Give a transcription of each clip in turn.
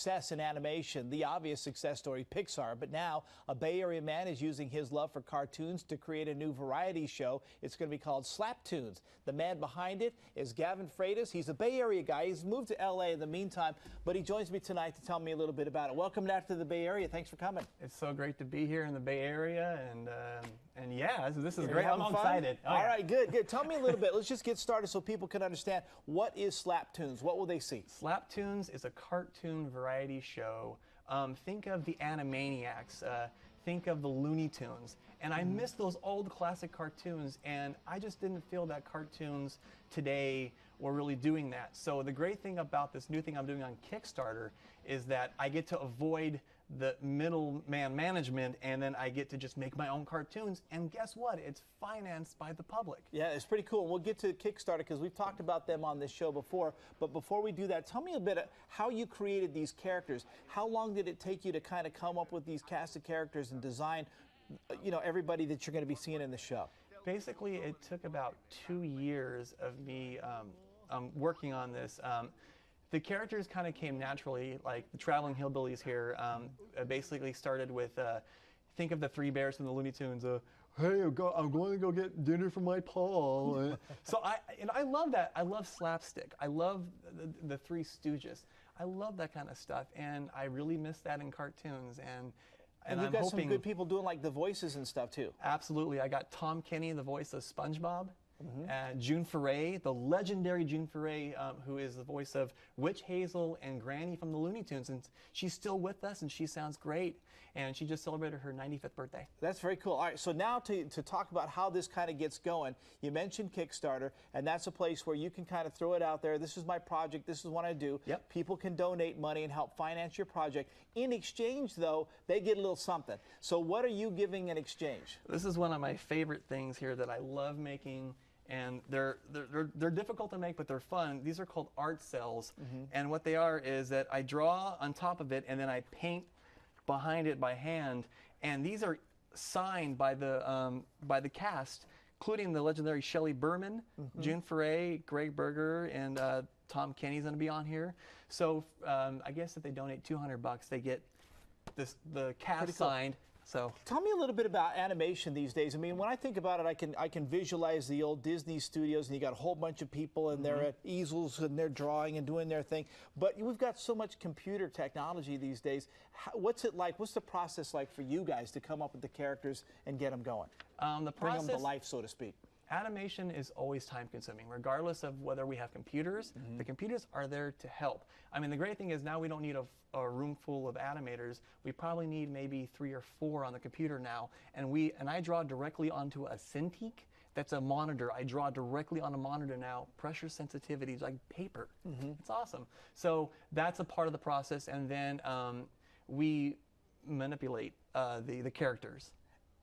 success in animation, the obvious success story, Pixar, but now a Bay Area man is using his love for cartoons to create a new variety show. It's going to be called Slaptoons. The man behind it is Gavin Freitas. He's a Bay Area guy. He's moved to LA in the meantime, but he joins me tonight to tell me a little bit about it. Welcome back to the Bay Area. Thanks for coming. It's so great to be here in the Bay Area, and yeah, this is great. I'm all excited. All right, good. Tell me a little bit. Let's just get started so people can understand, what is Slaptoons? What will they see? Slaptoons is a cartoon variety show. Think of the Animaniacs. Think of the Looney Tunes. And I miss those old classic cartoons, and I just didn't feel that cartoons today were really doing that. So the great thing about this new thing I'm doing on Kickstarter is that I get to avoid the middleman management, and then I get to just make my own cartoons. And guess what? It's financed by the public. Yeah, it's pretty cool. We'll get to Kickstarter because we've talked about them on this show before. But before we do that, tell me a bit of how you created these characters. How long did it take you to kind of come up with these cast of characters and design, you know, everybody that you're going to be seeing in the show? Basically, it took about 2 years of me working on this. The characters kind of came naturally, like the traveling hillbillies here. Basically started with, think of the Three Bears from the Looney Tunes. Hey, I'm going to go get dinner from my Paul. So I love that. I love slapstick. I love the Three Stooges. I love that kind of stuff, and I really miss that in cartoons. And you've got some good people doing like the voices and stuff too. Absolutely. I got Tom Kenny, the voice of SpongeBob. June Foray, the legendary June Foray, who is the voice of Witch Hazel and Granny from the Looney Tunes, and she's still with us, and she sounds great, and she just celebrated her 95th birthday. That's very cool. All right, so now to talk about how this kind of gets going, you mentioned Kickstarter, and that's a place where you can kind of throw it out there. This is my project. This is what I do. Yep. People can donate money and help finance your project. In exchange, though, they get a little something. So what are you giving in exchange? This is one of my favorite things here that I love making. And they're difficult to make, but they're fun. These are called art cells, and what they are is that I draw on top of it, and then I paint behind it by hand. And these are signed by the cast, including the legendary Shelley Berman, June Foray, Greg Berger, and Tom Kenny's going to be on here. So I guess if they donate $200, they get the cast signed. So tell me a little bit about animation these days. I mean, when I think about it, I can visualize the old Disney studios, and you got a whole bunch of people, and they're at easels, and they're drawing and doing their thing. But we've got so much computer technology these days. What's it like? What's the process like for you guys to come up with the characters and get them going? Bring them to life, so to speak. Animation is always time-consuming, regardless of whether we have computers. The computers are there to help. I mean, the great thing is now we don't need a room full of animators. We probably need maybe 3 or 4 on the computer now, and I draw directly onto a Cintiq. That's a monitor. I draw directly on a monitor now. Pressure sensitivity is like paper. It's awesome. So that's a part of the process, and then we manipulate the characters.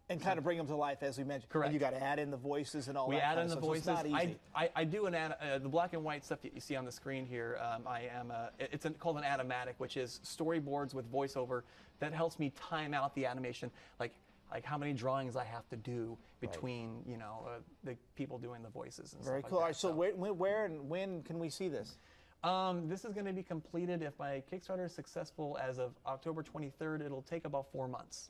And kind of bring them to life, as we mentioned. Correct. And you got to add in the voices and all that. We add in the stuff, voices. So it's not easy. I do the black and white stuff that you see on the screen here. It's called an animatic, which is storyboards with voiceover that helps me time out the animation, like how many drawings I have to do between the people doing the voices and very stuff cool. like All that. right, so where and when can we see this? This is going to be completed if my Kickstarter is successful as of October 23rd. It'll take about 4 months.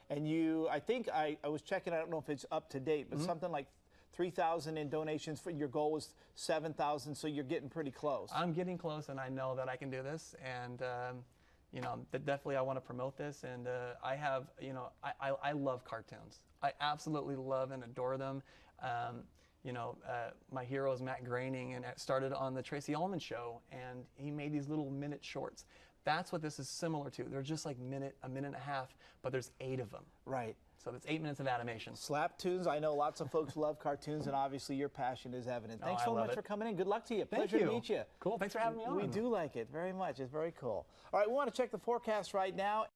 And I think I was checking, I don't know if it's up to date, but something like 3,000 in donations. For your goal was 7,000, so you're getting pretty close. I'm getting close, and I know that I can do this. And definitely I want to promote this. And I have, I love cartoons. I absolutely love and adore them. My hero is Matt Groening, and it started on the Tracy Ullman Show, and he made these little minute shorts. That's what this is similar to. They're just like a minute and a half, but there's 8 of them. Right. So that's 8 minutes of animation. Slaptoons. I know lots of folks love cartoons, and obviously your passion is evident. Thanks so much for coming in. Good luck to you. Pleasure to meet you. Cool. Thanks for having me on. We do like it very much. It's very cool. All right, we want to check the forecast right now.